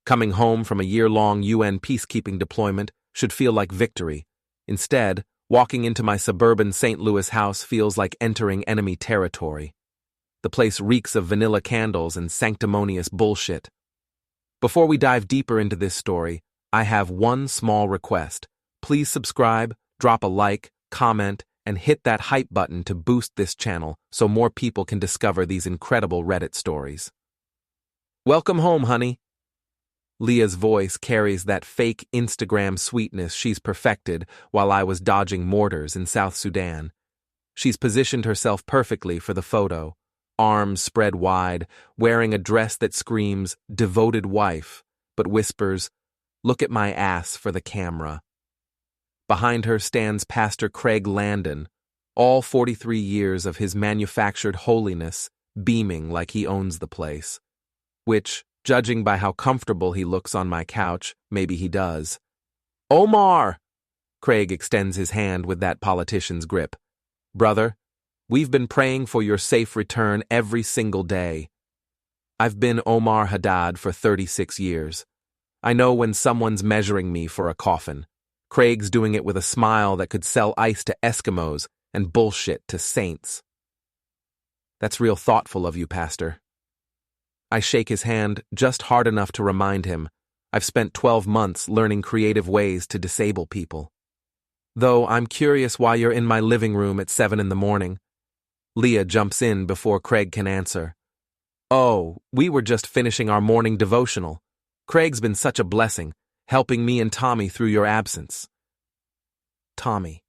Coming home from a year-long UN peacekeeping deployment should feel like victory. Instead, walking into my suburban St. Louis house feels like entering enemy territory. The place reeks of vanilla candles and sanctimonious bullshit. Before we dive deeper into this story, I have one small request. Please subscribe, drop a like, comment, and hit that hype button to boost this channel so more people can discover these incredible Reddit stories. Welcome home, honey. Leah's voice carries that fake Instagram sweetness she's perfected while I was dodging mortars in South Sudan. She's positioned herself perfectly for the photo, arms spread wide, wearing a dress that screams, devoted wife, but whispers, look at my ass for the camera. Behind her stands Pastor Craig Landon, all 43 years of his manufactured holiness beaming like he owns the place. Which, judging by how comfortable he looks on my couch, maybe he does. Omar! Craig extends his hand with that politician's grip. Brother, we've been praying for your safe return every single day. I've been Omar Haddad for 36 years. I know when someone's measuring me for a coffin. Craig's doing it with a smile that could sell ice to Eskimos and bullshit to saints. That's real thoughtful of you, Pastor. I shake his hand just hard enough to remind him I've spent 12 months learning creative ways to disable people. Though I'm curious why you're in my living room at 7 in the morning. Leah jumps in before Craig can answer. Oh, we were just finishing our morning devotional. Craig's been such a blessing, helping me and Tommy through your absence. Tommy,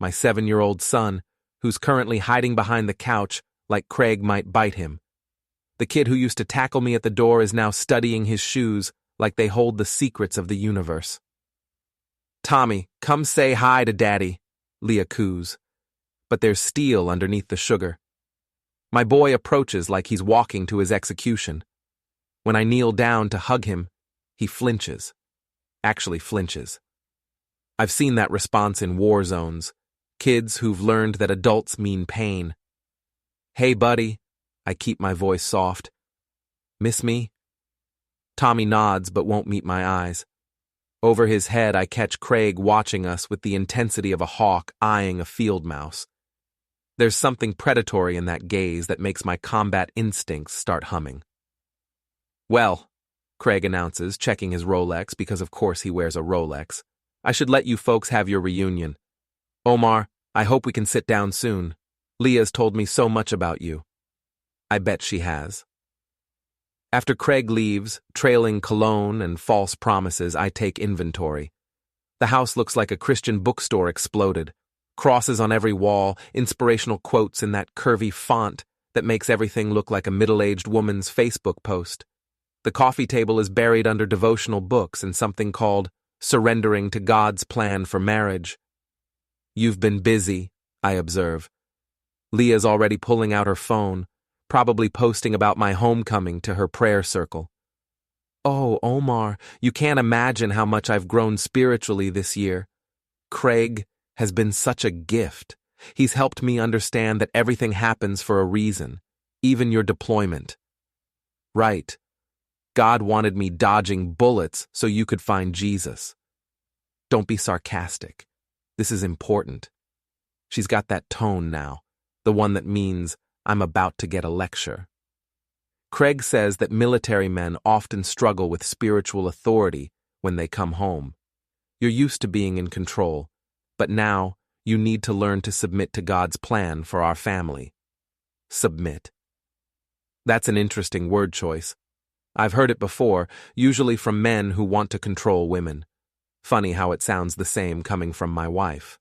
my 7-year-old son, who's currently hiding behind the couch like Craig might bite him. The kid who used to tackle me at the door is now studying his shoes like they hold the secrets of the universe. Tommy, come say hi to Daddy, Leah coos. But there's steel underneath the sugar. My boy approaches like he's walking to his execution. When I kneel down to hug him, he flinches. Actually flinches. I've seen that response in war zones. Kids who've learned that adults mean pain. Hey, buddy. I keep my voice soft. Miss me? Tommy nods but won't meet my eyes. Over his head, I catch Craig watching us with the intensity of a hawk eyeing a field mouse. There's something predatory in that gaze that makes my combat instincts start humming. Well, Craig announces, checking his Rolex because of course he wears a Rolex. I should let you folks have your reunion. Omar, I hope we can sit down soon. Leah's told me so much about you. I bet she has. After Craig leaves, trailing cologne and false promises, I take inventory. The house looks like a Christian bookstore exploded. Crosses on every wall, inspirational quotes in that curvy font that makes everything look like a middle-aged woman's Facebook post. The coffee table is buried under devotional books and something called Surrendering to God's Plan for Marriage. You've been busy, I observe. Leah's already pulling out her phone, probably posting about my homecoming to her prayer circle. Oh, Omar, you can't imagine how much I've grown spiritually this year. Craig has been such a gift. He's helped me understand that everything happens for a reason, even your deployment. Right. God wanted me dodging bullets so you could find Jesus. Don't be sarcastic. This is important. She's got that tone now, the one that means I'm about to get a lecture. Craig says that military men often struggle with spiritual authority when they come home. You're used to being in control, but now you need to learn to submit to God's plan for our family. Submit. That's an interesting word choice. I've heard it before, usually from men who want to control women. Funny how it sounds the same coming from my wife.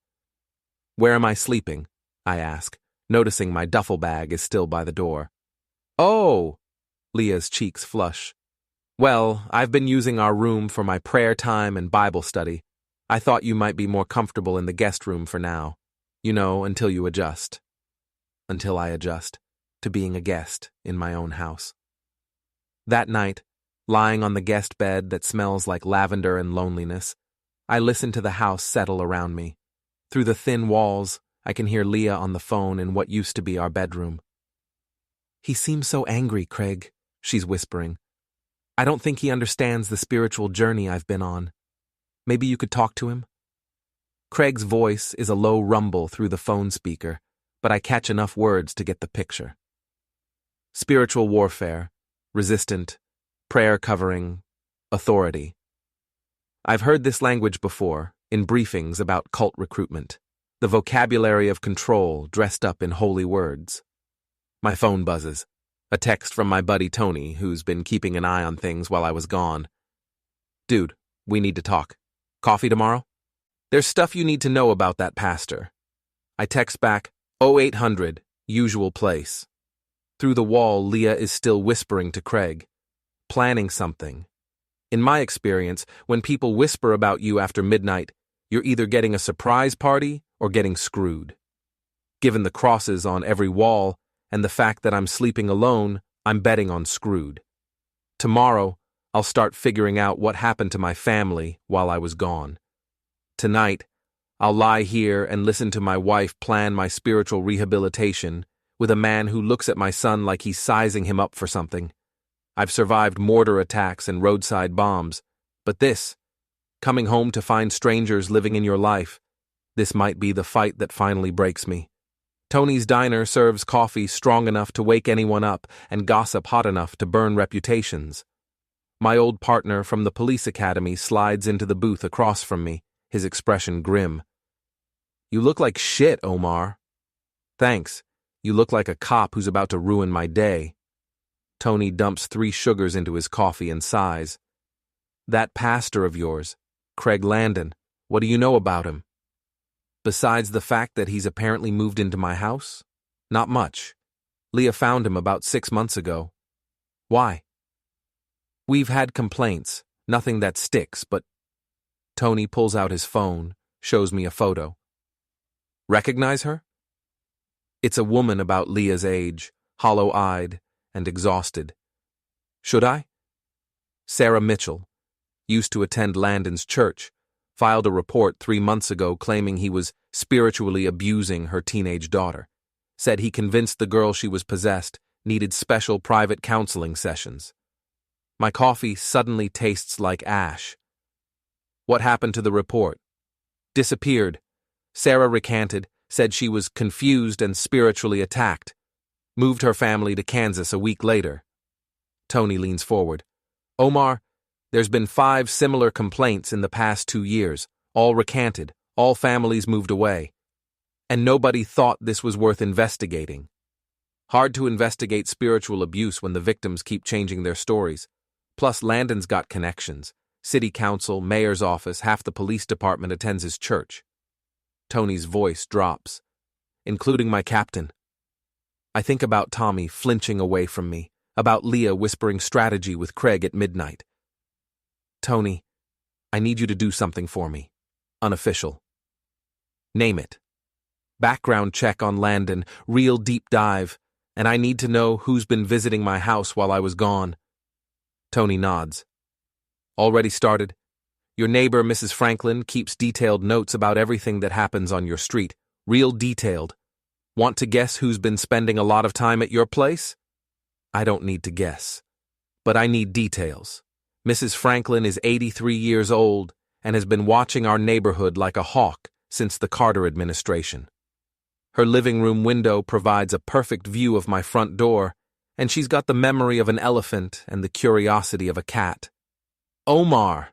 Where am I sleeping? I ask, noticing my duffel bag is still by the door. Oh! Leah's cheeks flush. Well, I've been using our room for my prayer time and Bible study. I thought you might be more comfortable in the guest room for now. You know, until you adjust. Until I adjust to being a guest in my own house. That night, lying on the guest bed that smells like lavender and loneliness, I listen to the house settle around me. Through the thin walls, I can hear Leah on the phone in what used to be our bedroom. He seems so angry, Craig, she's whispering. I don't think he understands the spiritual journey I've been on. Maybe you could talk to him? Craig's voice is a low rumble through the phone speaker, but I catch enough words to get the picture. Spiritual warfare, resistant, prayer covering, authority. I've heard this language before, in briefings about cult recruitment, the vocabulary of control dressed up in holy words. My phone buzzes. A text from my buddy Tony, who's been keeping an eye on things while I was gone. Dude, we need to talk. Coffee tomorrow? There's stuff you need to know about that pastor. I text back, 0800, usual place. Through the wall, Leah is still whispering to Craig, planning something. In my experience, when people whisper about you after midnight, you're either getting a surprise party or getting screwed. Given the crosses on every wall, and the fact that I'm sleeping alone, I'm betting on screwed. Tomorrow, I'll start figuring out what happened to my family while I was gone. Tonight, I'll lie here and listen to my wife plan my spiritual rehabilitation with a man who looks at my son like he's sizing him up for something. I've survived mortar attacks and roadside bombs, but this, coming home to find strangers living in your life, this might be the fight that finally breaks me. Tony's Diner serves coffee strong enough to wake anyone up and gossip hot enough to burn reputations. My old partner from the police academy slides into the booth across from me, his expression grim. You look like shit, Omar. Thanks. You look like a cop who's about to ruin my day. Tony dumps 3 sugars into his coffee and sighs. That pastor of yours, Craig Landon, what do you know about him? Besides the fact that he's apparently moved into my house? Not much. Leah found him about 6 months ago. Why? We've had complaints, nothing that sticks, but... Tony pulls out his phone, shows me a photo. Recognize her? It's a woman about Leah's age, hollow-eyed and exhausted. Should I? Sarah Mitchell, used to attend Landon's church, filed a report 3 months ago claiming he was spiritually abusing her teenage daughter. Said he convinced the girl she was possessed needed special private counseling sessions. My coffee suddenly tastes like ash. What happened to the report? Disappeared. Sarah recanted, said she was confused and spiritually attacked. Moved her family to Kansas a week later. Tony leans forward. Omar, there's been 5 similar complaints in the past 2 years, all recanted, all families moved away. And nobody thought this was worth investigating. Hard to investigate spiritual abuse when the victims keep changing their stories. Plus, Landon's got connections. City council, mayor's office, half the police department attends his church. Tony's voice drops, including my captain. I think about Tommy flinching away from me, about Leah whispering strategy with Craig at midnight. Tony, I need you to do something for me. Unofficial. Name it. Background check on Landon, real deep dive, and I need to know who's been visiting my house while I was gone. Tony nods. Already started. Your neighbor, Mrs. Franklin, keeps detailed notes about everything that happens on your street. Real detailed. Want to guess who's been spending a lot of time at your place? I don't need to guess. But I need details. Mrs. Franklin is 83 years old and has been watching our neighborhood like a hawk since the Carter administration. Her living room window provides a perfect view of my front door, and she's got the memory of an elephant and the curiosity of a cat. Omar!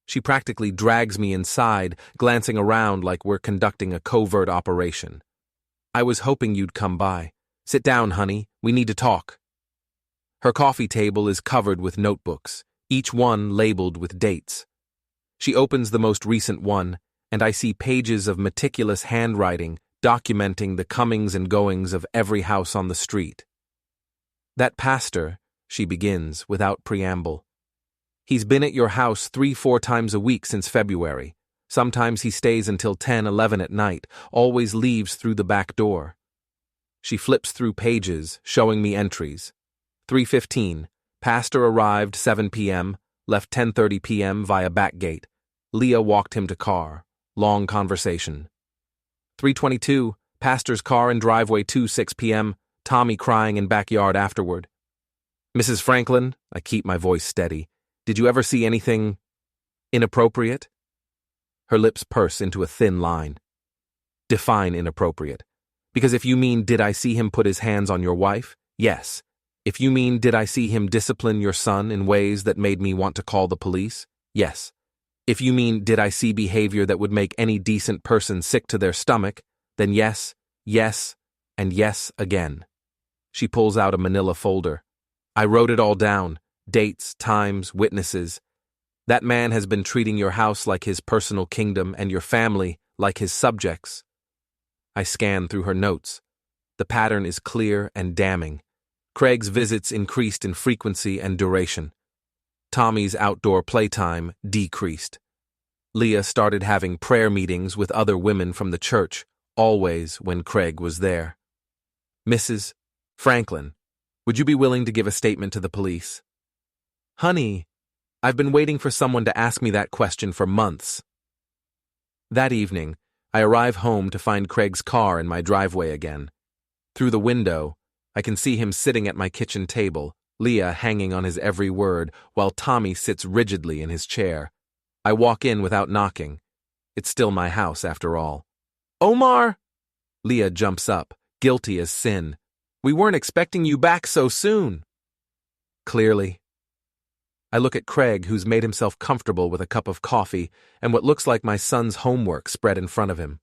She practically drags me inside, glancing around like we're conducting a covert operation. I was hoping you'd come by. Sit down, honey. We need to talk. Her coffee table is covered with notebooks, each one labeled with dates. She opens the most recent one, and I see pages of meticulous handwriting documenting the comings and goings of every house on the street. That pastor, she begins without preamble. He's been at your house 3-4 times a week since February. Sometimes he stays until 10-11 at night, always leaves through the back door. She flips through pages, showing me entries. 3:15, pastor arrived 7 p.m., left 10:30 p.m. via back gate. Leah walked him to car. Long conversation. 3:22, pastor's car in driveway 2, 6 p.m., Tommy crying in backyard afterward. Mrs. Franklin, I keep my voice steady. Did you ever see anything inappropriate? Her lips purse into a thin line. Define inappropriate. Because if you mean, did I see him put his hands on your wife? Yes. If you mean, did I see him discipline your son in ways that made me want to call the police? Yes. If you mean, did I see behavior that would make any decent person sick to their stomach? Then yes, yes, and yes again. She pulls out a manila folder. I wrote it all down. Dates, times, witnesses. That man has been treating your house like his personal kingdom and your family like his subjects. I scan through her notes. The pattern is clear and damning. Craig's visits increased in frequency and duration. Tommy's outdoor playtime decreased. Leah started having prayer meetings with other women from the church, always when Craig was there. Mrs. Franklin, would you be willing to give a statement to the police? Honey, I've been waiting for someone to ask me that question for months. That evening, I arrive home to find Craig's car in my driveway again. Through the window, I can see him sitting at my kitchen table, Leah hanging on his every word, while Tommy sits rigidly in his chair. I walk in without knocking. It's still my house, after all. Omar! Leah jumps up, guilty as sin. We weren't expecting you back so soon. Clearly. I look at Craig, who's made himself comfortable with a cup of coffee and what looks like my son's homework spread in front of him.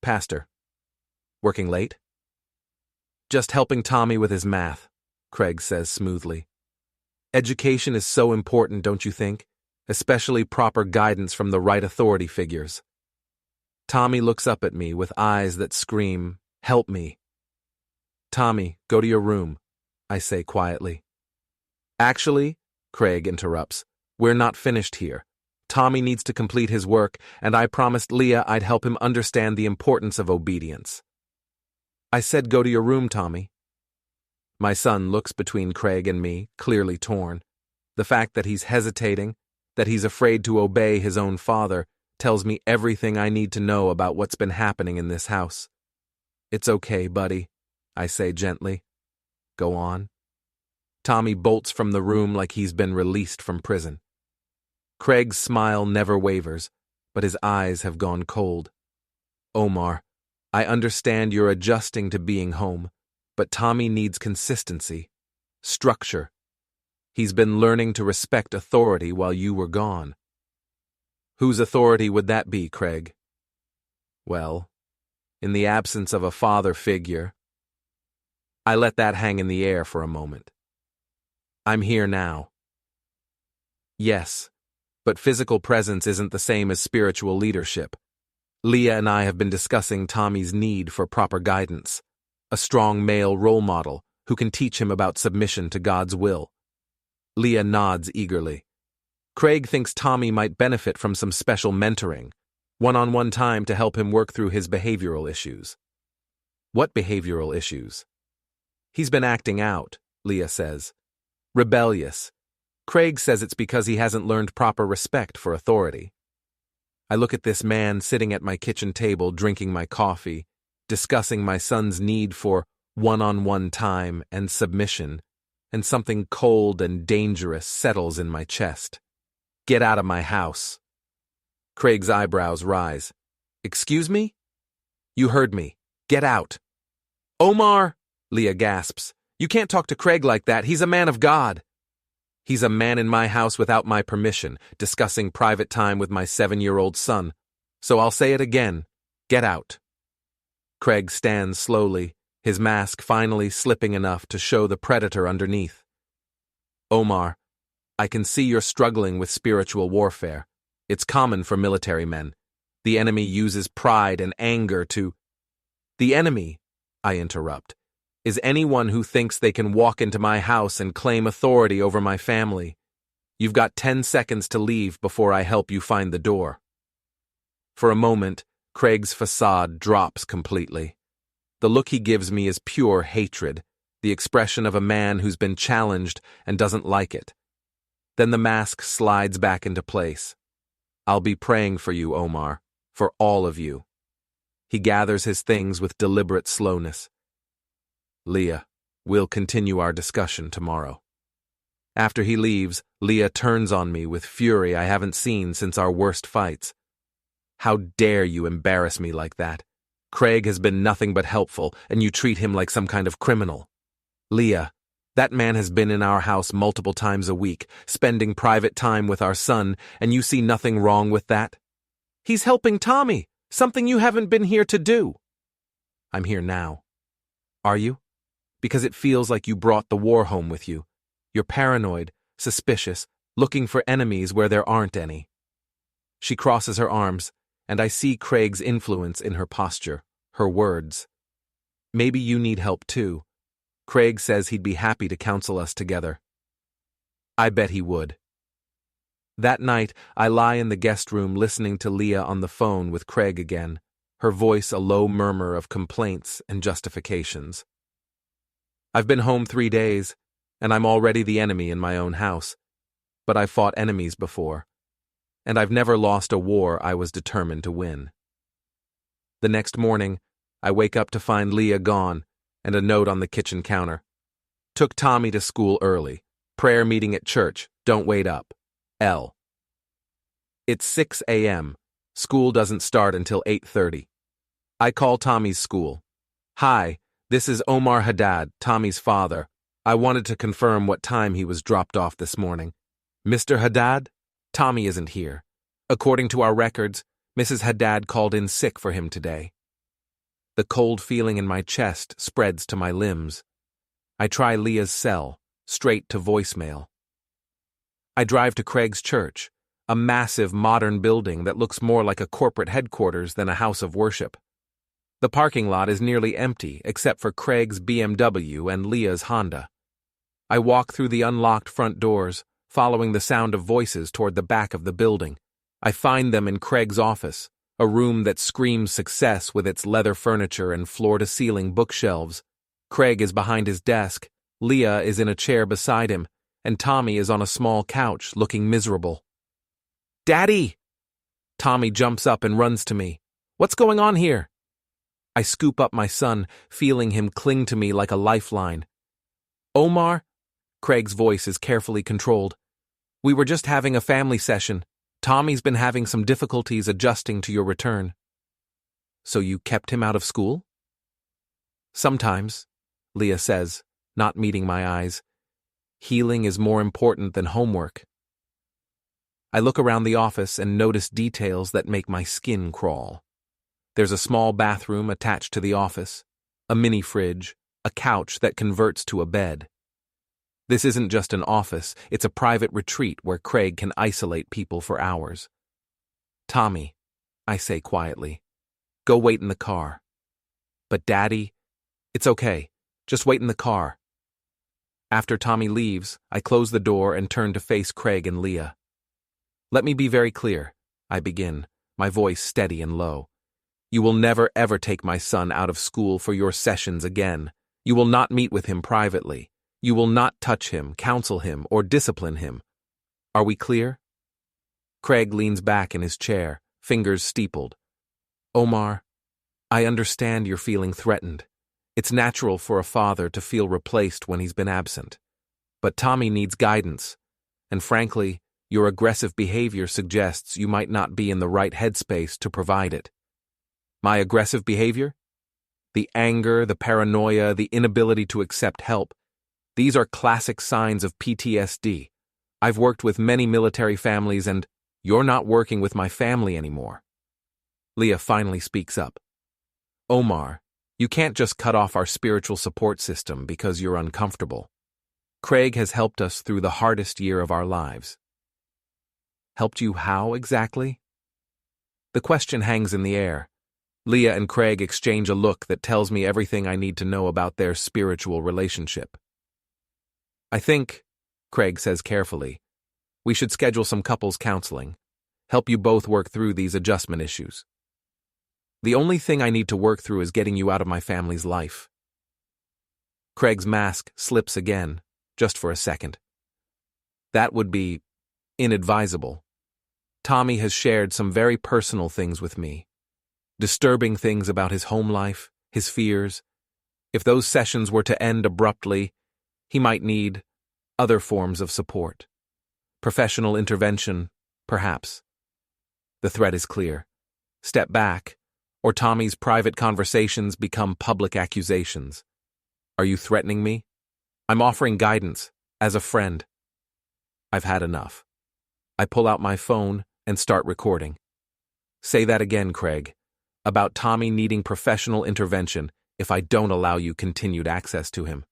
Pastor. Working late? Just helping Tommy with his math, Craig says smoothly. Education is so important, don't you think? Especially proper guidance from the right authority figures. Tommy looks up at me with eyes that scream, "Help me." Tommy, go to your room, I say quietly. Actually, Craig interrupts, we're not finished here. Tommy needs to complete his work, and I promised Leah I'd help him understand the importance of obedience. I said go to your room, Tommy. My son looks between Craig and me, clearly torn. The fact that he's hesitating, that he's afraid to obey his own father, tells me everything I need to know about what's been happening in this house. It's okay, buddy, I say gently. Go on. Tommy bolts from the room like he's been released from prison. Craig's smile never wavers, but his eyes have gone cold. Omar, I understand you're adjusting to being home, but Tommy needs consistency, structure. He's been learning to respect authority while you were gone. Whose authority would that be, Craig? Well, in the absence of a father figure, I let that hang in the air for a moment. I'm here now. Yes, but physical presence isn't the same as spiritual leadership. Leah and I have been discussing Tommy's need for proper guidance, a strong male role model who can teach him about submission to God's will. Leah nods eagerly. Craig thinks Tommy might benefit from some special mentoring, one-on-one time to help him work through his behavioral issues. What behavioral issues? He's been acting out, Leah says. Rebellious. Craig says it's because he hasn't learned proper respect for authority. I look at this man sitting at my kitchen table drinking my coffee, discussing my son's need for one-on-one time and submission, and something cold and dangerous settles in my chest. Get out of my house. Craig's eyebrows rise. Excuse me? You heard me. Get out. Omar, Leah gasps. You can't talk to Craig like that. He's a man of God. He's a man in my house without my permission, discussing private time with my 7-year-old son. So I'll say it again. Get out. Craig stands slowly, his mask finally slipping enough to show the predator underneath. Omar, I can see you're struggling with spiritual warfare. It's common for military men. The enemy uses pride and anger to... The enemy, I interrupt, is anyone who thinks they can walk into my house and claim authority over my family. You've got 10 seconds to leave before I help you find the door. For a moment, Craig's facade drops completely. The look he gives me is pure hatred, the expression of a man who's been challenged and doesn't like it. Then the mask slides back into place. I'll be praying for you, Omar, for all of you. He gathers his things with deliberate slowness. Leah, We'll continue our discussion tomorrow. After he leaves, Leah turns on me with fury I haven't seen since our worst fights. How dare you embarrass me like that? Craig has been nothing but helpful, and you treat him like some kind of criminal. Leah, that man has been in our house multiple times a week, spending private time with our son, and you see nothing wrong with that? He's helping Tommy, something you haven't been here to do. I'm here now. Are you? Because it feels like you brought the war home with you. You're paranoid, suspicious, looking for enemies where there aren't any. She crosses her arms, and I see Craig's influence in her posture, her words. Maybe you need help too. Craig says he'd be happy to counsel us together. I bet he would. That night, I lie in the guest room listening to Leah on the phone with Craig again, her voice a low murmur of complaints and justifications. I've been home 3 days, and I'm already the enemy in my own house. But I've fought enemies before, and I've never lost a war I was determined to win. The next morning, I wake up to find Leah gone and a note on the kitchen counter. Took Tommy to school early. Prayer meeting at church. Don't wait up. L. It's 6 a.m. School doesn't start until 8:30. I call Tommy's school. Hi, this is Omar Haddad, Tommy's father. I wanted to confirm what time he was dropped off this morning. Mr. Haddad? Tommy isn't here. According to our records, Mrs. Haddad called in sick for him today. The cold feeling in my chest spreads to my limbs. I try Leah's cell, straight to voicemail. I drive to Craig's church, a massive modern building that looks more like a corporate headquarters than a house of worship. The parking lot is nearly empty except for Craig's BMW and Leah's Honda. I walk through the unlocked front doors, following the sound of voices toward the back of the building. I find them in Craig's office, a room that screams success with its leather furniture and floor-to-ceiling bookshelves. Craig is behind his desk, Leah is in a chair beside him, and Tommy is on a small couch looking miserable. Daddy! Tommy jumps up and runs to me. What's going on here? I scoop up my son, feeling him cling to me like a lifeline. Omar? Craig's voice is carefully controlled. We were just having a family session. Tommy's been having some difficulties adjusting to your return. So you kept him out of school? Sometimes, Leah says, not meeting my eyes. Healing is more important than homework. I look around the office and notice details that make my skin crawl. There's a small bathroom attached to the office, a mini fridge, a couch that converts to a bed. This isn't just an office, it's a private retreat where Craig can isolate people for hours. Tommy, I say quietly, go wait in the car. But Daddy, it's okay, just wait in the car. After Tommy leaves, I close the door and turn to face Craig and Leah. Let me be very clear, I begin, my voice steady and low. You will never ever take my son out of school for your sessions again. You will not meet with him privately. You will not touch him, counsel him, or discipline him. Are we clear? Craig leans back in his chair, fingers steepled. Omar, I understand you're feeling threatened. It's natural for a father to feel replaced when he's been absent. But Tommy needs guidance, and frankly, your aggressive behavior suggests you might not be in the right headspace to provide it. My aggressive behavior? The anger, the paranoia, the inability to accept help. These are classic signs of PTSD. I've worked with many military families and you're not working with my family anymore. Leah finally speaks up. Omar, you can't just cut off our spiritual support system because you're uncomfortable. Craig has helped us through the hardest year of our lives. Helped you how exactly? The question hangs in the air. Leah and Craig exchange a look that tells me everything I need to know about their spiritual relationship. I think, Craig says carefully, we should schedule some couples counseling, help you both work through these adjustment issues. The only thing I need to work through is getting you out of my family's life. Craig's mask slips again, just for a second. That would be inadvisable. Tommy has shared some very personal things with me. Disturbing things about his home life, his fears. If those sessions were to end abruptly, he might need other forms of support. Professional intervention, perhaps. The threat is clear. Step back, or Tommy's private conversations become public accusations. Are you threatening me? I'm offering guidance, as a friend. I've had enough. I pull out my phone and start recording. Say that again, Craig. About Tommy needing professional intervention if I don't allow you continued access to him.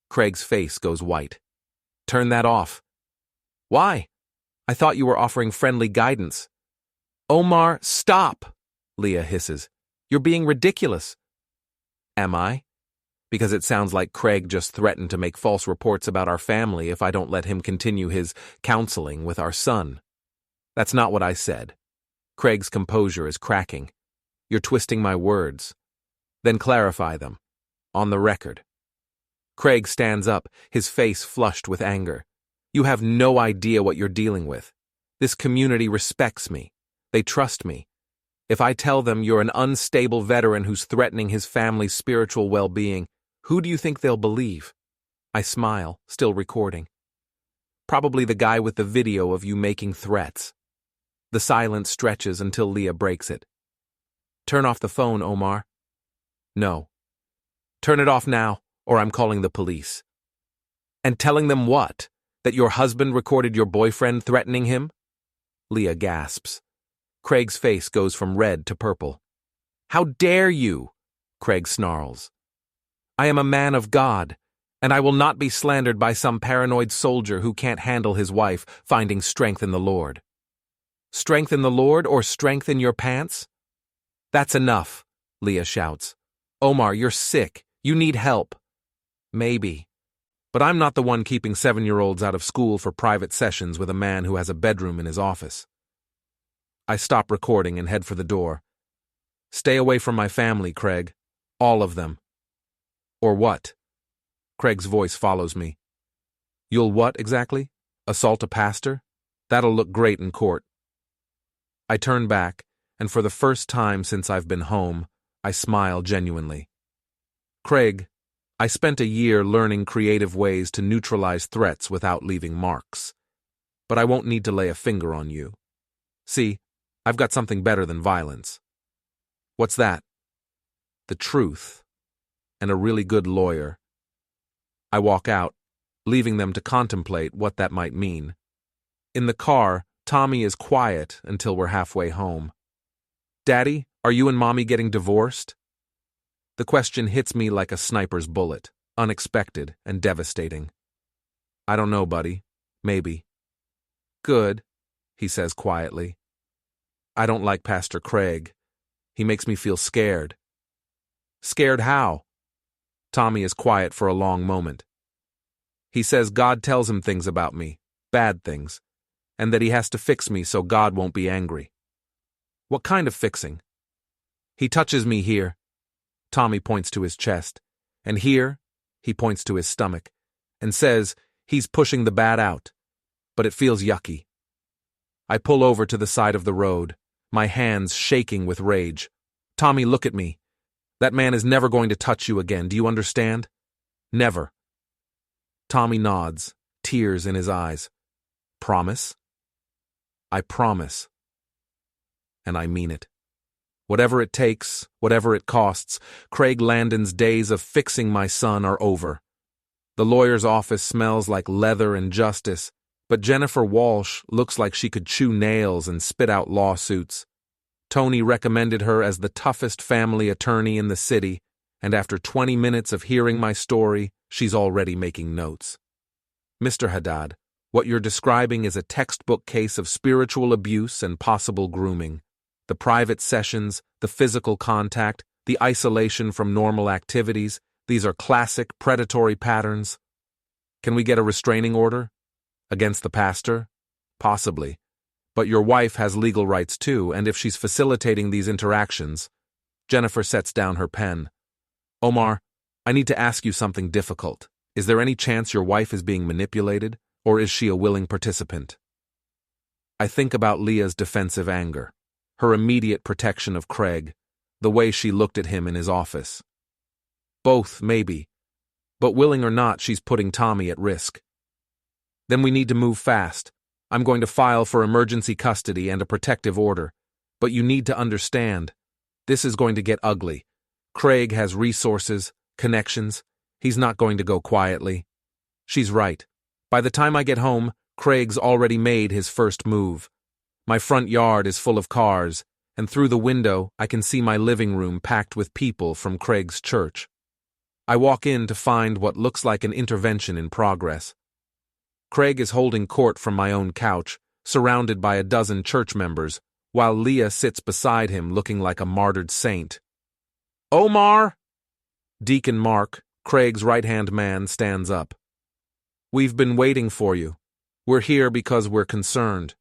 Craig's face goes white. Turn that off. Why? I thought you were offering friendly guidance. Omar, stop! Leah hisses. You're being ridiculous. Am I? Because it sounds like Craig just threatened to make false reports about our family if I don't let him continue his counseling with our son. That's not what I said. Craig's composure is cracking. You're twisting my words. Then clarify them. On the record. Craig stands up, his face flushed with anger. You have no idea what you're dealing with. This community respects me. They trust me. If I tell them you're an unstable veteran who's threatening his family's spiritual well-being, who do you think they'll believe? I smile, still recording. Probably the guy with the video of you making threats. The silence stretches until Leah breaks it. Turn off the phone, Omar. No. Turn it off now, or I'm calling the police. And telling them what? That your husband recorded your boyfriend threatening him? Leah gasps. Craig's face goes from red to purple. How dare you? Craig snarls. I am a man of God, and I will not be slandered by some paranoid soldier who can't handle his wife finding strength in the Lord. Strength in the Lord or strength in your pants? That's enough, Leah shouts. Omar, you're sick. You need help. Maybe. But I'm not the one keeping 7-year-olds out of school for private sessions with a man who has a bedroom in his office. I stop recording and head for the door. Stay away from my family, Craig. All of them. Or what? Craig's voice follows me. You'll what exactly? Assault a pastor? That'll look great in court. I turn back, and for the first time since I've been home, I smile genuinely. Craig, I spent a year learning creative ways to neutralize threats without leaving marks. But I won't need to lay a finger on you. See, I've got something better than violence. What's that? The truth. And a really good lawyer. I walk out, leaving them to contemplate what that might mean. In the car, Tommy is quiet until we're halfway home. Daddy, are you and Mommy getting divorced? The question hits me like a sniper's bullet, unexpected and devastating. I don't know, buddy. Maybe. Good, he says quietly. I don't like Pastor Craig. He makes me feel scared. Scared how? Tommy is quiet for a long moment. He says God tells him things about me, bad things, and that he has to fix me so God won't be angry. What kind of fixing? He touches me here. Tommy points to his chest, and here, he points to his stomach, and says he's pushing the bad out, but it feels yucky. I pull over to the side of the road, my hands shaking with rage. Tommy, look at me. That man is never going to touch you again, do you understand? Never. Tommy nods, tears in his eyes. Promise? I promise. And I mean it. Whatever it takes, whatever it costs, Craig Landon's days of fixing my son are over. The lawyer's office smells like leather and justice, but Jennifer Walsh looks like she could chew nails and spit out lawsuits. Tony recommended her as the toughest family attorney in the city, and after 20 minutes of hearing my story, she's already making notes. Mr. Haddad, what you're describing is a textbook case of spiritual abuse and possible grooming. The private sessions, the physical contact, the isolation from normal activities, these are classic predatory patterns. Can we get a restraining order? Against the pastor? Possibly. But your wife has legal rights too, and if she's facilitating these interactions... Jennifer sets down her pen. Omar, I need to ask you something difficult. Is there any chance your wife is being manipulated, or is she a willing participant? I think about Leah's defensive anger, her immediate protection of Craig, the way she looked at him in his office. Both, maybe. But willing or not, she's putting Tommy at risk. Then we need to move fast. I'm going to file for emergency custody and a protective order. But you need to understand, this is going to get ugly. Craig has resources, connections. He's not going to go quietly. She's right. By the time I get home, Craig's already made his first move. My front yard is full of cars, and through the window I can see my living room packed with people from Craig's church. I walk in to find what looks like an intervention in progress. Craig is holding court from my own couch, surrounded by a dozen church members, while Leah sits beside him looking like a martyred saint. Omar! Deacon Mark, Craig's right-hand man, stands up. We've been waiting for you. We're here because we're concerned.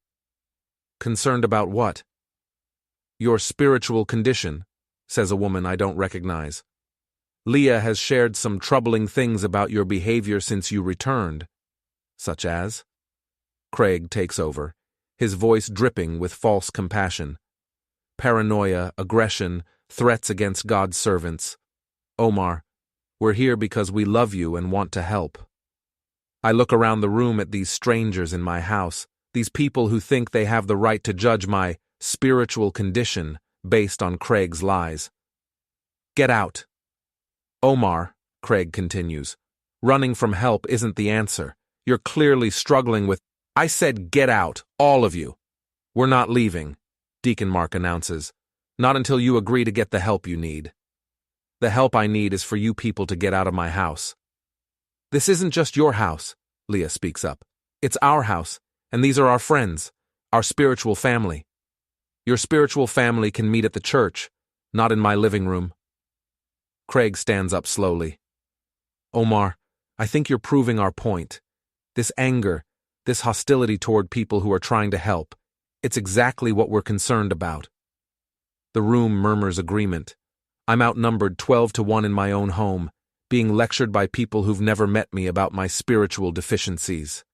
Concerned about what? Your spiritual condition, says a woman I don't recognize. Leah has shared some troubling things about your behavior since you returned. Such as? Craig takes over, his voice dripping with false compassion. Paranoia, aggression, threats against God's servants. Omar, we're here because we love you and want to help. I look around the room at these strangers in my house, these people who think they have the right to judge my spiritual condition based on Craig's lies. Get out. Omar, Craig continues, running from help isn't the answer. You're clearly struggling with— I said get out, all of you. We're not leaving, Deacon Mark announces. Not until you agree to get the help you need. The help I need is for you people to get out of my house. This isn't just your house, Leah speaks up. It's our house, and these are our friends, our spiritual family. Your spiritual family can meet at the church, not in my living room. Craig stands up slowly. Omar, I think you're proving our point. This anger, this hostility toward people who are trying to help, it's exactly what we're concerned about. The room murmurs agreement. I'm outnumbered 12-1 in my own home, being lectured by people who've never met me about my spiritual deficiencies.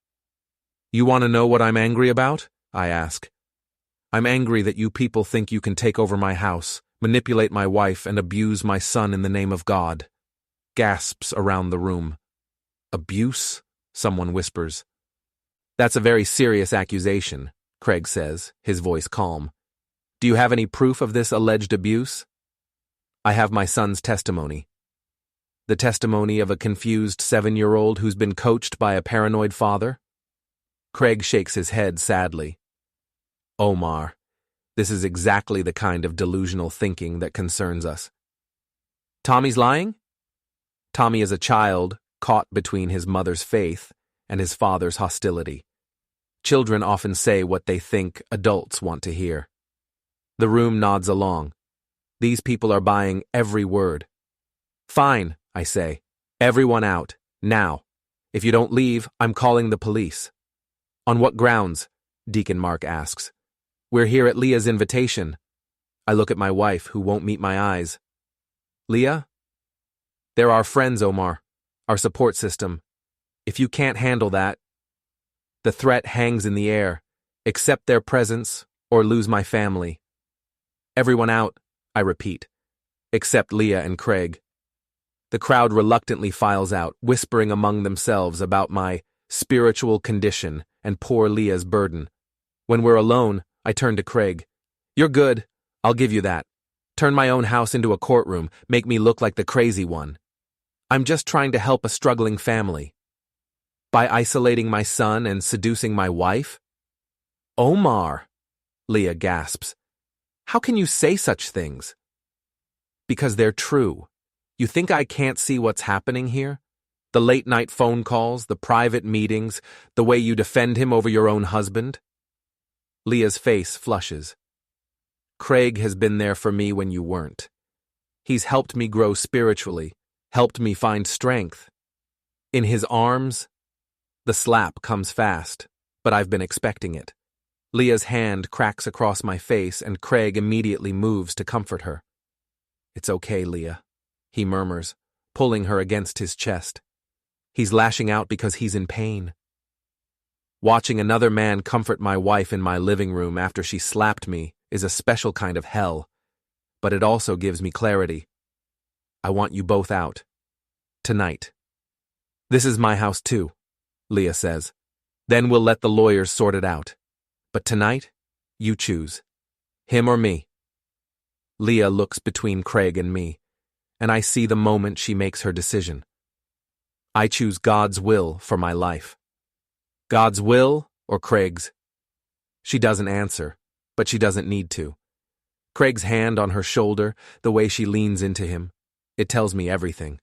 You want to know what I'm angry about? I ask. I'm angry that you people think you can take over my house, manipulate my wife, and abuse my son in the name of God. Gasps around the room. Abuse? Someone whispers. That's a very serious accusation, Craig says, his voice calm. Do you have any proof of this alleged abuse? I have my son's testimony. The testimony of a confused 7-year-old who's been coached by a paranoid father? Craig shakes his head sadly. Omar, this is exactly the kind of delusional thinking that concerns us. Tommy's lying? Tommy is a child caught between his mother's faith and his father's hostility. Children often say what they think adults want to hear. The room nods along. These people are buying every word. Fine, I say. Everyone out, now. If you don't leave, I'm calling the police. On what grounds? Deacon Mark asks. We're here at Leah's invitation. I look at my wife, who won't meet my eyes. Leah? They're our friends, Omar. Our support system. If you can't handle that, the threat hangs in the air. Accept their presence or lose my family. Everyone out, I repeat, except Leah and Craig. The crowd reluctantly files out, whispering among themselves about my spiritual condition and poor Leah's burden. When we're alone, I turn to Craig. You're good, I'll give you that. Turn my own house into a courtroom, make me look like the crazy one. I'm just trying to help a struggling family. By isolating my son and seducing my wife? Omar, Leah gasps. How can you say such things? Because they're true. You think I can't see what's happening here? The late-night phone calls, the private meetings, the way you defend him over your own husband? Leah's face flushes. Craig has been there for me when you weren't. He's helped me grow spiritually, helped me find strength. In his arms, the slap comes fast, but I've been expecting it. Leah's hand cracks across my face and Craig immediately moves to comfort her. It's okay, Leah, he murmurs, pulling her against his chest. He's lashing out because he's in pain. Watching another man comfort my wife in my living room after she slapped me is a special kind of hell, but it also gives me clarity. I want you both out, tonight. This is my house too, Leah says. Then we'll let the lawyers sort it out. But tonight, you choose. Him or me. Leah looks between Craig and me, and I see the moment she makes her decision. I choose God's will for my life. God's will or Craig's? She doesn't answer, but she doesn't need to. Craig's hand on her shoulder, the way she leans into him, it tells me everything.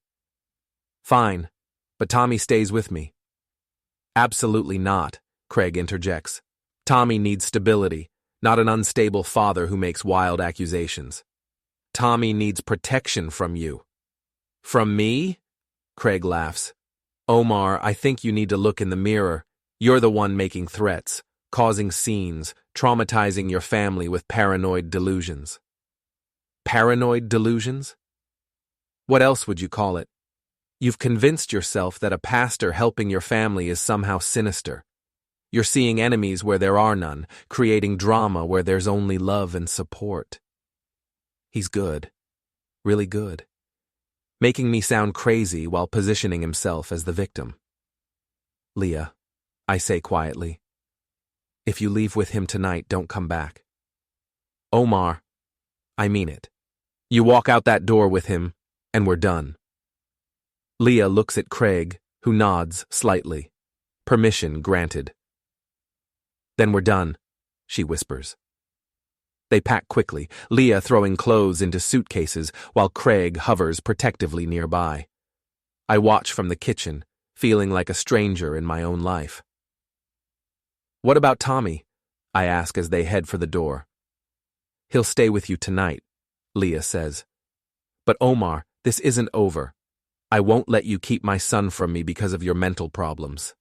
Fine, but Tommy stays with me. Absolutely not, Craig interjects. Tommy needs stability, not an unstable father who makes wild accusations. Tommy needs protection from you. From me? Craig laughs. Omar, I think you need to look in the mirror. You're the one making threats, causing scenes, traumatizing your family with paranoid delusions. Paranoid delusions? What else would you call it? You've convinced yourself that a pastor helping your family is somehow sinister. You're seeing enemies where there are none, creating drama where there's only love and support. He's good. Really good. Making me sound crazy while positioning himself as the victim. Leah, I say quietly, if you leave with him tonight, don't come back. Omar, I mean it. You walk out that door with him, and we're done. Leah looks at Craig, who nods slightly. Permission granted. Then we're done, she whispers. They pack quickly, Leah throwing clothes into suitcases while Craig hovers protectively nearby. I watch from the kitchen, feeling like a stranger in my own life. What about Tommy? I ask as they head for the door. He'll stay with you tonight, Leah says. But Omar, this isn't over. I won't let you keep my son from me because of your mental problems.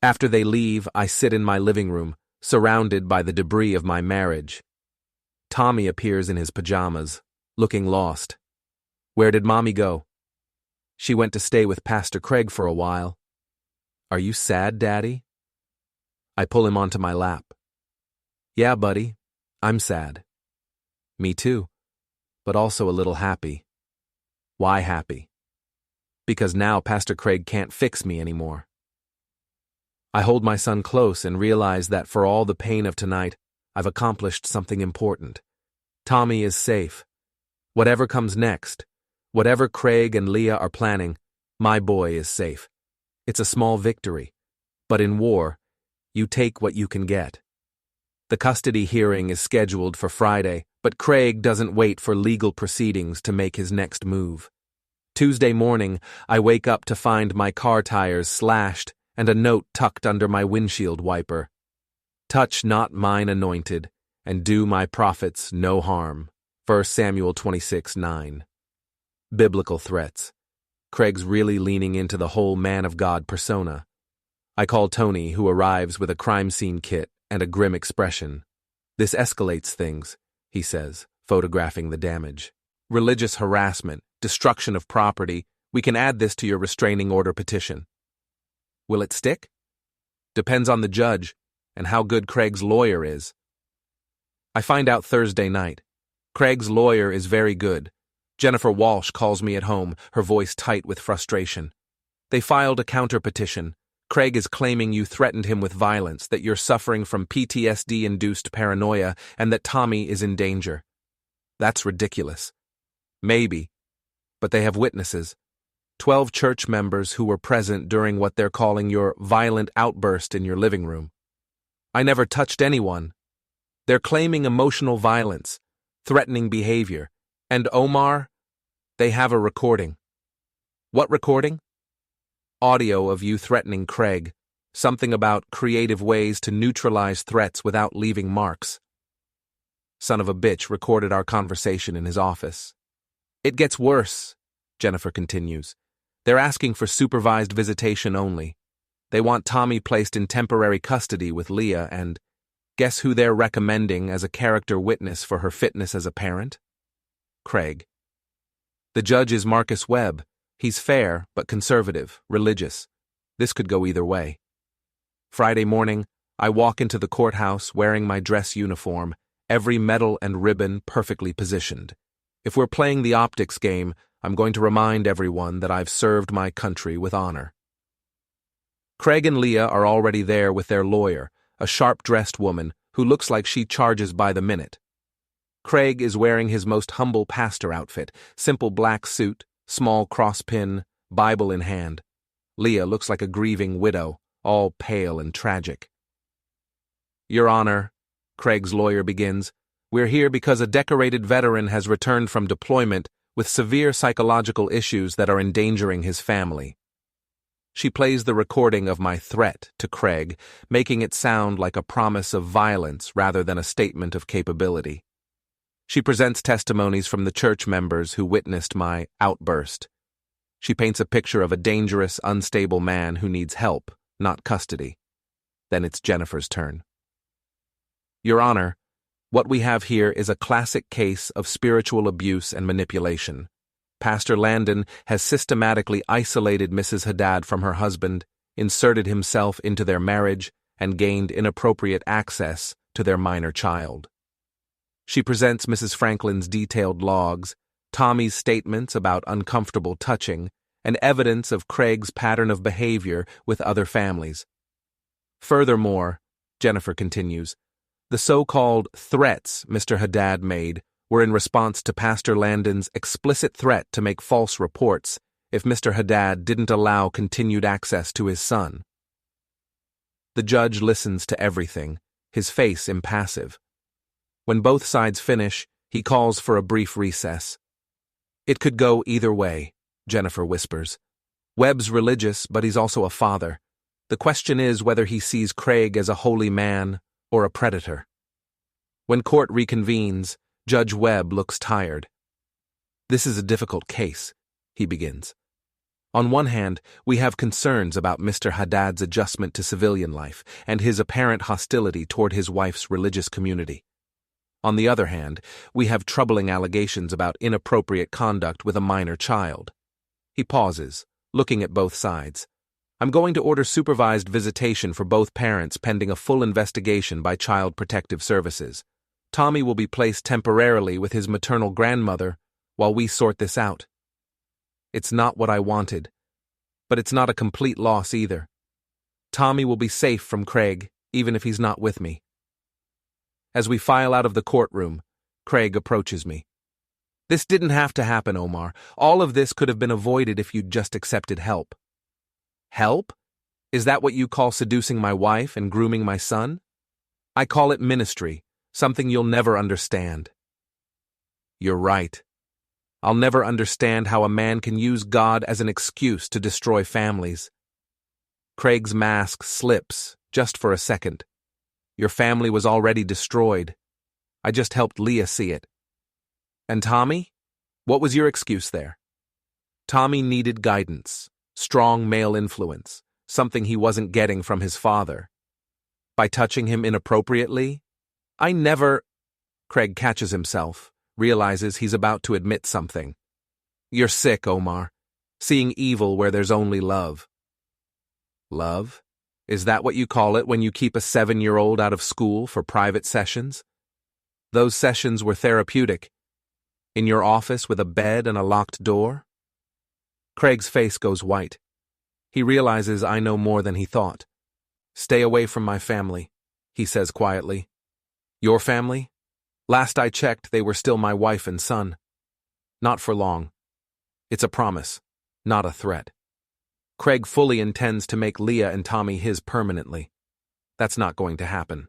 After they leave, I sit in my living room, surrounded by the debris of my marriage. Tommy appears in his pajamas, looking lost. Where did Mommy go? She went to stay with Pastor Craig for a while. Are you sad, Daddy? I pull him onto my lap. Yeah, buddy, I'm sad. Me too, but also a little happy. Why happy? Because now Pastor Craig can't fix me anymore. I hold my son close and realize that for all the pain of tonight, I've accomplished something important. Tommy is safe. Whatever comes next, whatever Craig and Leah are planning, my boy is safe. It's a small victory. But in war, you take what you can get. The custody hearing is scheduled for Friday, but Craig doesn't wait for legal proceedings to make his next move. Tuesday morning, I wake up to find my car tires slashed and a note tucked under my windshield wiper. Touch not mine anointed, and do my prophets no harm. 1 Samuel 26:9. Biblical threats. Craig's really leaning into the whole man of God persona. I call Tony, who arrives with a crime scene kit and a grim expression. This escalates things, he says, photographing the damage. Religious harassment, destruction of property, we can add this to your restraining order petition. Will it stick? Depends on the judge and how good Craig's lawyer is. I find out Thursday night. Craig's lawyer is very good. Jennifer Walsh calls me at home, her voice tight with frustration. They filed a counter-petition. Craig is claiming you threatened him with violence, that you're suffering from PTSD-induced paranoia, and that Tommy is in danger. That's ridiculous. Maybe. But they have witnesses. 12 church members who were present during what they're calling your violent outburst in your living room. I never touched anyone. They're claiming emotional violence, threatening behavior, and Omar, they have a recording. What recording? Audio of you threatening Craig, something about creative ways to neutralize threats without leaving marks. Son of a bitch recorded our conversation in his office. It gets worse, Jennifer continues. They're asking for supervised visitation only. They want Tommy placed in temporary custody with Leah, and guess who they're recommending as a character witness for her fitness as a parent? Craig. The judge is Marcus Webb. He's fair, but conservative, religious. This could go either way. Friday morning, I walk into the courthouse wearing my dress uniform, every medal and ribbon perfectly positioned. If we're playing the optics game, I'm going to remind everyone that I've served my country with honor. Craig and Leah are already there with their lawyer, a sharp-dressed woman who looks like she charges by the minute. Craig is wearing his most humble pastor outfit, simple black suit, small crosspin, Bible in hand. Leah looks like a grieving widow, all pale and tragic. Your Honor, Craig's lawyer begins, we're here because a decorated veteran has returned from deployment with severe psychological issues that are endangering his family. She plays the recording of my threat to Craig, making it sound like a promise of violence rather than a statement of capability. She presents testimonies from the church members who witnessed my outburst. She paints a picture of a dangerous, unstable man who needs help, not custody. Then it's Jennifer's turn. Your Honor, what we have here is a classic case of spiritual abuse and manipulation. Pastor Landon has systematically isolated Mrs. Haddad from her husband, inserted himself into their marriage, and gained inappropriate access to their minor child. She presents Mrs. Franklin's detailed logs, Tommy's statements about uncomfortable touching, and evidence of Craig's pattern of behavior with other families. Furthermore, Jennifer continues, the so-called threats Mr. Haddad made were in response to Pastor Landon's explicit threat to make false reports if Mr. Haddad didn't allow continued access to his son. The judge listens to everything, his face impassive. When both sides finish, he calls for a brief recess. It could go either way, Jennifer whispers. Webb's religious, but he's also a father. The question is whether he sees Craig as a holy man or a predator. When court reconvenes, Judge Webb looks tired. This is a difficult case, he begins. On one hand, we have concerns about Mr. Haddad's adjustment to civilian life and his apparent hostility toward his wife's religious community. On the other hand, we have troubling allegations about inappropriate conduct with a minor child. He pauses, looking at both sides. I'm going to order supervised visitation for both parents pending a full investigation by Child Protective Services. Tommy will be placed temporarily with his maternal grandmother while we sort this out. It's not what I wanted, but it's not a complete loss either. Tommy will be safe from Craig, even if he's not with me. As we file out of the courtroom, Craig approaches me. This didn't have to happen, Omar. All of this could have been avoided if you'd just accepted help. Help? Is that what you call seducing my wife and grooming my son? I call it ministry, something you'll never understand. You're right. I'll never understand how a man can use God as an excuse to destroy families. Craig's mask slips, just for a second. Your family was already destroyed. I just helped Leah see it. And Tommy? What was your excuse there? Tommy needed guidance, strong male influence, something he wasn't getting from his father. By touching him inappropriately? I never... Craig catches himself, realizes he's about to admit something. You're sick, Omar. Seeing evil where there's only love. Love? Is that what you call it when you keep a 7-year-old out of school for private sessions? Those sessions were therapeutic. In your office with a bed and a locked door? Craig's face goes white. He realizes I know more than he thought. Stay away from my family, he says quietly. Your family? Last I checked, they were still my wife and son. Not for long. It's a promise, not a threat. Craig fully intends to make Leah and Tommy his permanently. That's not going to happen.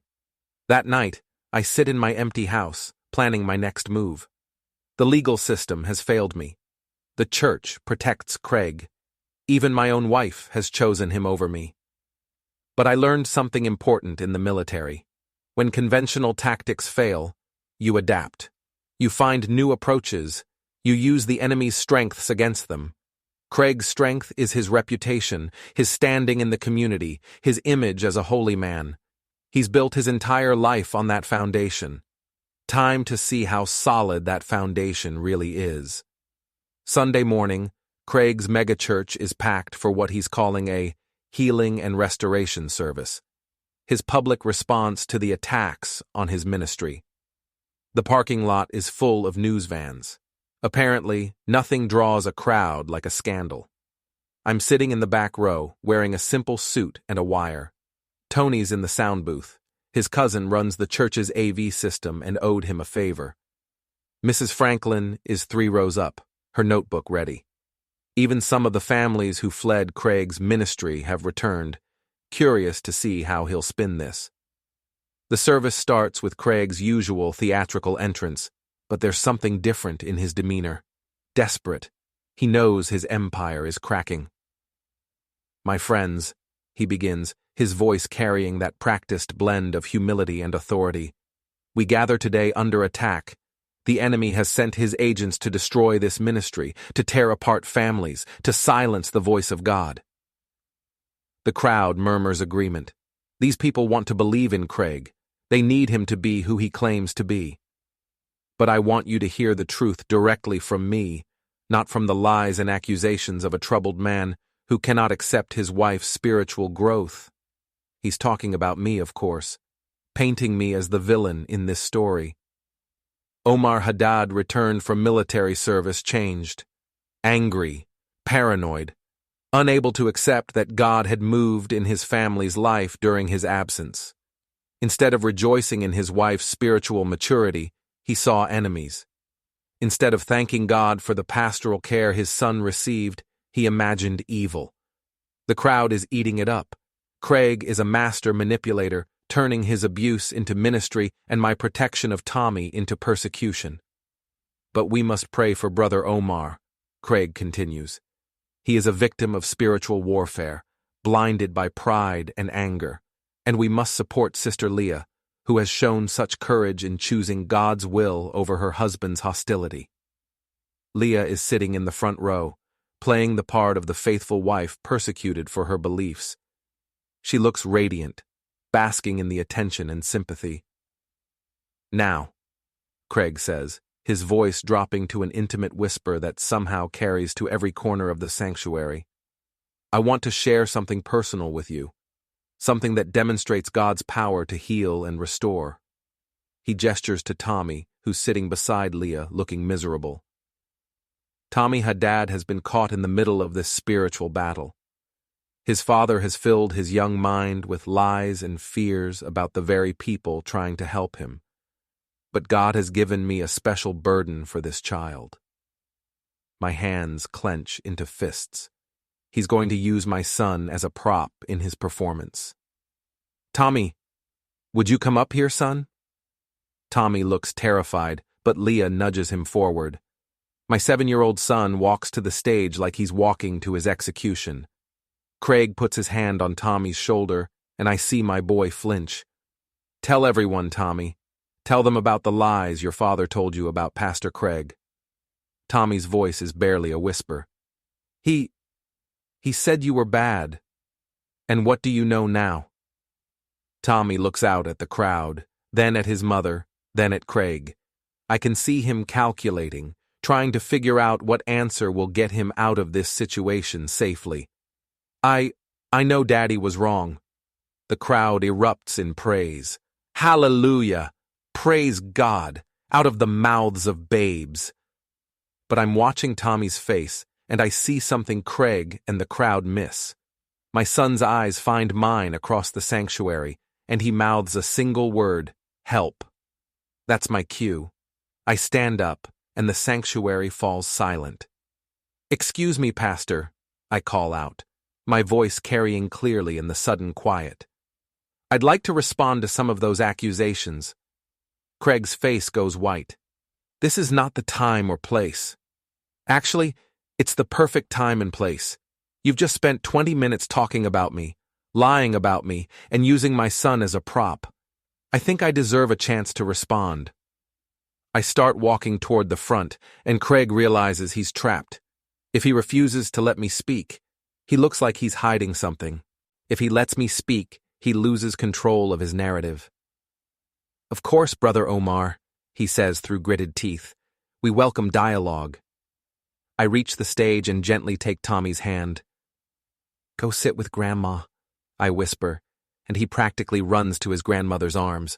That night, I sit in my empty house, planning my next move. The legal system has failed me. The church protects Craig. Even my own wife has chosen him over me. But I learned something important in the military. When conventional tactics fail, you adapt. You find new approaches. You use the enemy's strengths against them. Craig's strength is his reputation, his standing in the community, his image as a holy man. He's built his entire life on that foundation. Time to see how solid that foundation really is. Sunday morning, Craig's megachurch is packed for what he's calling a healing and restoration service, his public response to the attacks on his ministry. The parking lot is full of news vans. Apparently, nothing draws a crowd like a scandal. I'm sitting in the back row, wearing a simple suit and a wire. Tony's in the sound booth. His cousin runs the church's AV system and owed him a favor. Mrs. Franklin is 3 rows up, her notebook ready. Even some of the families who fled Craig's ministry have returned, curious to see how he'll spin this. The service starts with Craig's usual theatrical entrance, but there's something different in his demeanor. Desperate. He knows his empire is cracking. "My friends," he begins, his voice carrying that practiced blend of humility and authority. "We gather today under attack. The enemy has sent his agents to destroy this ministry, to tear apart families, to silence the voice of God." The crowd murmurs agreement. These people want to believe in Craig. They need him to be who he claims to be. But I want you to hear the truth directly from me, not from the lies and accusations of a troubled man who cannot accept his wife's spiritual growth. He's talking about me, of course, painting me as the villain in this story. Omar Haddad returned from military service changed, angry, paranoid, unable to accept that God had moved in his family's life during his absence. Instead of rejoicing in his wife's spiritual maturity, he saw enemies. Instead of thanking God for the pastoral care his son received, he imagined evil. The crowd is eating it up. Craig is a master manipulator, turning his abuse into ministry and my protection of Tommy into persecution. "But we must pray for Brother Omar," Craig continues. "He is a victim of spiritual warfare, blinded by pride and anger, and we must support Sister Leah, who has shown such courage in choosing God's will over her husband's hostility." Leah is sitting in the front row, playing the part of the faithful wife persecuted for her beliefs. She looks radiant, basking in the attention and sympathy. "Now," Craig says, his voice dropping to an intimate whisper that somehow carries to every corner of the sanctuary, "I want to share something personal with you, something that demonstrates God's power to heal and restore." He gestures to Tommy, who's sitting beside Leah, looking miserable. Tommy Haddad has been caught in the middle of this spiritual battle. His father has filled his young mind with lies and fears about the very people trying to help him. But God has given me a special burden for this child. My hands clench into fists. He's going to use my son as a prop in his performance. "Tommy, would you come up here, son?" Tommy looks terrified, but Leah nudges him forward. My 7-year-old son walks to the stage like he's walking to his execution. Craig puts his hand on Tommy's shoulder, and I see my boy flinch. "Tell everyone, Tommy. Tell them about the lies your father told you about Pastor Craig." Tommy's voice is barely a whisper. He said you were bad. And what do you know now?" Tommy looks out at the crowd, then at his mother, then at Craig. I can see him calculating, trying to figure out what answer will get him out of this situation safely. I know Daddy was wrong." The crowd erupts in praise. "Hallelujah! Praise God! Out of the mouths of babes." But I'm watching Tommy's face, and I see something Craig and the crowd miss. My son's eyes find mine across the sanctuary, and he mouths a single word: "Help." That's my cue. I stand up, and the sanctuary falls silent. "Excuse me, Pastor," I call out, my voice carrying clearly in the sudden quiet. "I'd like to respond to some of those accusations." Craig's face goes white. "This is not the time or place." "Actually, it's the perfect time and place. You've just spent 20 minutes talking about me, lying about me, and using my son as a prop. I think I deserve a chance to respond." I start walking toward the front, and Craig realizes he's trapped. If he refuses to let me speak, he looks like he's hiding something. If he lets me speak, he loses control of his narrative. "Of course, Brother Omar," he says through gritted teeth. "We welcome dialogue." I reach the stage and gently take Tommy's hand. "Go sit with Grandma," I whisper, and he practically runs to his grandmother's arms.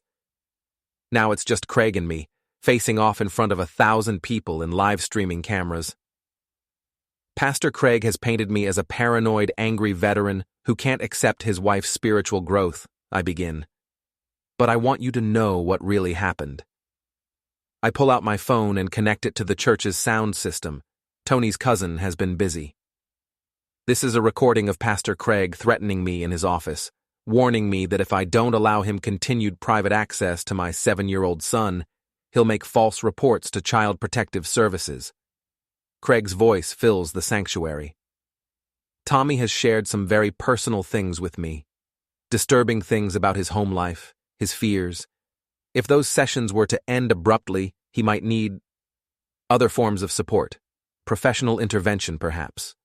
Now it's just Craig and me, facing off in front of 1,000 people in live streaming cameras. Pastor Craig has painted me as a paranoid, angry veteran who can't accept his wife's spiritual growth, I begin. But I want you to know what really happened. I pull out my phone and connect it to the church's sound system. Tony's cousin has been busy. This is a recording of Pastor Craig threatening me in his office, warning me that if I don't allow him continued private access to my 7-year-old son, he'll make false reports to Child Protective Services. Craig's voice fills the sanctuary. Tommy has shared some very personal things with me, disturbing things about his home life, his fears. If those sessions were to end abruptly, he might need other forms of support, professional intervention perhaps.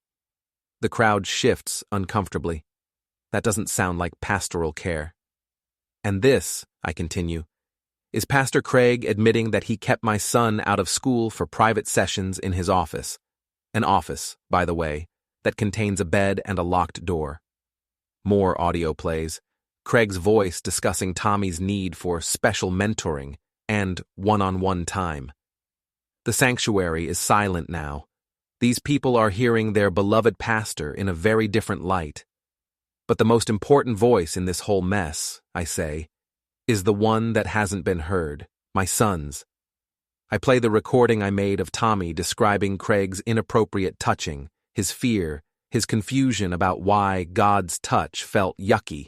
The crowd shifts uncomfortably. That doesn't sound like pastoral care. And this, I continue, is Pastor Craig admitting that he kept my son out of school for private sessions in his office. An office, by the way, that contains a bed and a locked door. More audio plays. Craig's voice discussing Tommy's need for special mentoring and one-on-one time. The sanctuary is silent now. These people are hearing their beloved pastor in a very different light. But the most important voice in this whole mess, I say, is the one that hasn't been heard, my son's. I play the recording I made of Tommy describing Craig's inappropriate touching, his fear, his confusion about why God's touch felt yucky.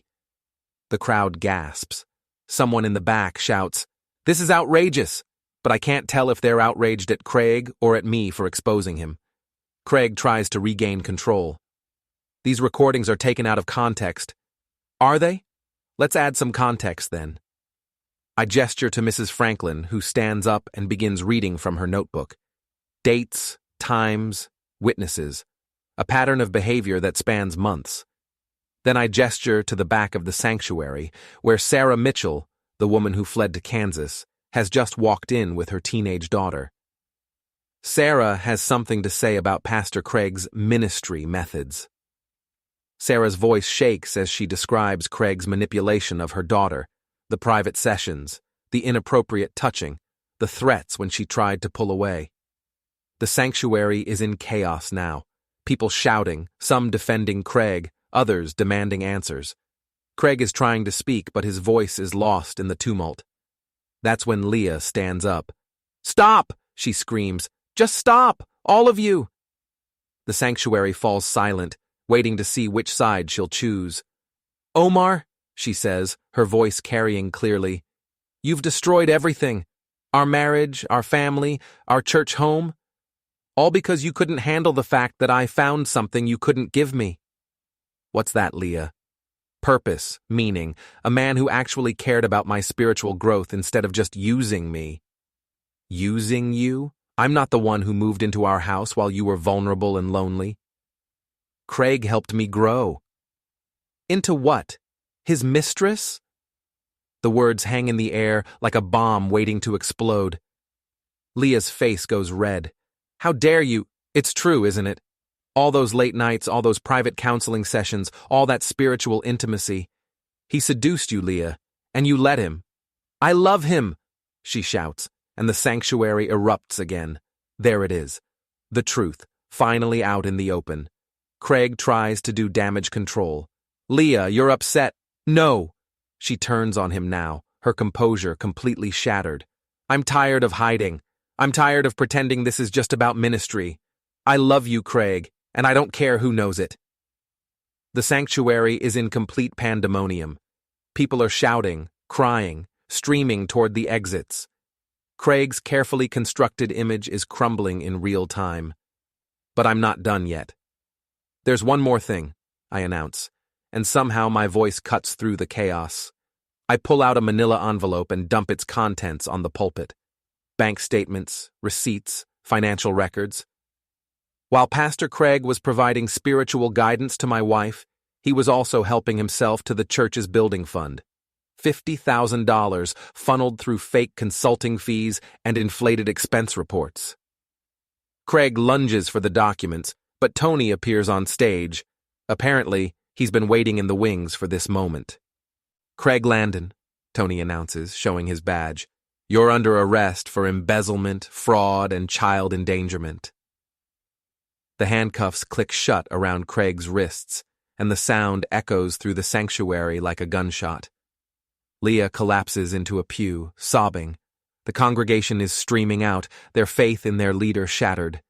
The crowd gasps. Someone in the back shouts, "This is outrageous!" But I can't tell if they're outraged at Craig or at me for exposing him. Craig tries to regain control. These recordings are taken out of context. Are they? Let's add some context then. I gesture to Mrs. Franklin, who stands up and begins reading from her notebook. Dates, times, witnesses. A pattern of behavior that spans months. Then I gesture to the back of the sanctuary, where Sarah Mitchell, the woman who fled to Kansas, has just walked in with her teenage daughter. Sarah has something to say about Pastor Craig's ministry methods. Sarah's voice shakes as she describes Craig's manipulation of her daughter, the private sessions, the inappropriate touching, the threats when she tried to pull away. The sanctuary is in chaos now, people shouting, some defending Craig, others demanding answers. Craig is trying to speak, but his voice is lost in the tumult. That's when Leah stands up. "Stop!" she screams. "Just stop! All of you!" The sanctuary falls silent, waiting to see which side she'll choose. "Omar," she says, her voice carrying clearly, "you've destroyed everything. Our marriage, our family, our church home. All because you couldn't handle the fact that I found something you couldn't give me." What's that, Leah? Purpose, meaning, a man who actually cared about my spiritual growth instead of just using me. Using you? I'm not the one who moved into our house while you were vulnerable and lonely. Craig helped me grow. Into what? His mistress? The words hang in the air like a bomb waiting to explode. Leah's face goes red. "How dare you? It's true, isn't it? All those late nights, all those private counseling sessions, all that spiritual intimacy. He seduced you, Leah, and you let him." "I love him," she shouts, and the sanctuary erupts again. There it is. The truth, finally out in the open. Craig tries to do damage control. "Leah, you're upset." "No." She turns on him now, her composure completely shattered. "I'm tired of hiding. I'm tired of pretending this is just about ministry. I love you, Craig, and I don't care who knows it." The sanctuary is in complete pandemonium. People are shouting, crying, streaming toward the exits. Craig's carefully constructed image is crumbling in real time. But I'm not done yet. "There's one more thing," I announce, and somehow my voice cuts through the chaos. I pull out a manila envelope and dump its contents on the pulpit. Bank statements, receipts, financial records. While Pastor Craig was providing spiritual guidance to my wife, he was also helping himself to the church's building fund. $50,000 funneled through fake consulting fees and inflated expense reports. Craig lunges for the documents, but Tony appears on stage. Apparently, he's been waiting in the wings for this moment. "Craig Landon," Tony announces, showing his badge. You're under arrest for embezzlement, fraud, and child endangerment. The handcuffs click shut around Craig's wrists, and the sound echoes through the sanctuary like a gunshot. Leah collapses into a pew, sobbing. The congregation is streaming out, their faith in their leader shattered.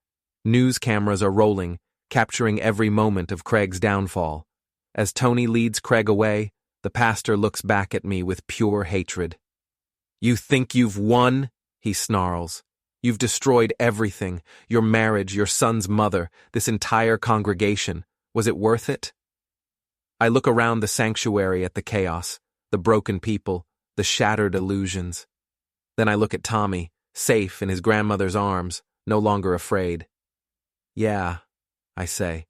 News cameras are rolling, capturing every moment of Craig's downfall. As Tony leads Craig away, the pastor looks back at me with pure hatred. "You think you've won?" he snarls. "You've destroyed everything, your marriage, your son's mother, this entire congregation. Was it worth it?" I look around the sanctuary at the chaos, the broken people, the shattered illusions. Then I look at Tommy, safe in his grandmother's arms, no longer afraid. "Yeah," I say.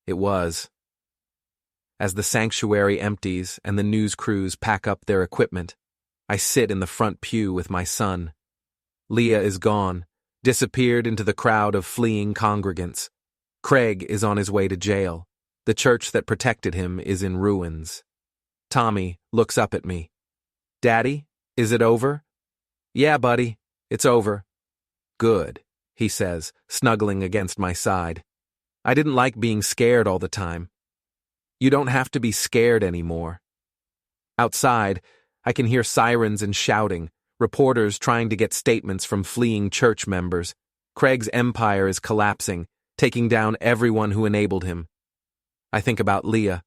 "It was." As the sanctuary empties and the news crews pack up their equipment, I sit in the front pew with my son. Leah is gone, disappeared into the crowd of fleeing congregants. Craig is on his way to jail. The church that protected him is in ruins. Tommy looks up at me. "Daddy, is it over?" "Yeah, buddy, it's over." "Good," he says, snuggling against my side. "I didn't like being scared all the time." "You don't have to be scared anymore." Outside, I can hear sirens and shouting, reporters trying to get statements from fleeing church members. Craig's empire is collapsing, taking down everyone who enabled him. I think about Leah,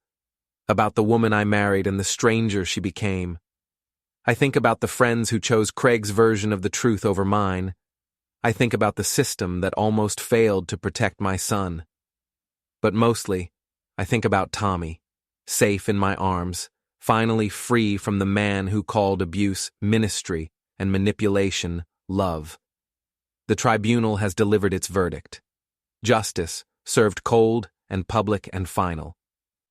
about the woman I married and the stranger she became. I think about the friends who chose Craig's version of the truth over mine. I think about the system that almost failed to protect my son. But mostly, I think about Tommy, safe in my arms, finally free from the man who called abuse ministry and manipulation love. The tribunal has delivered its verdict. Justice, served cold and public and final.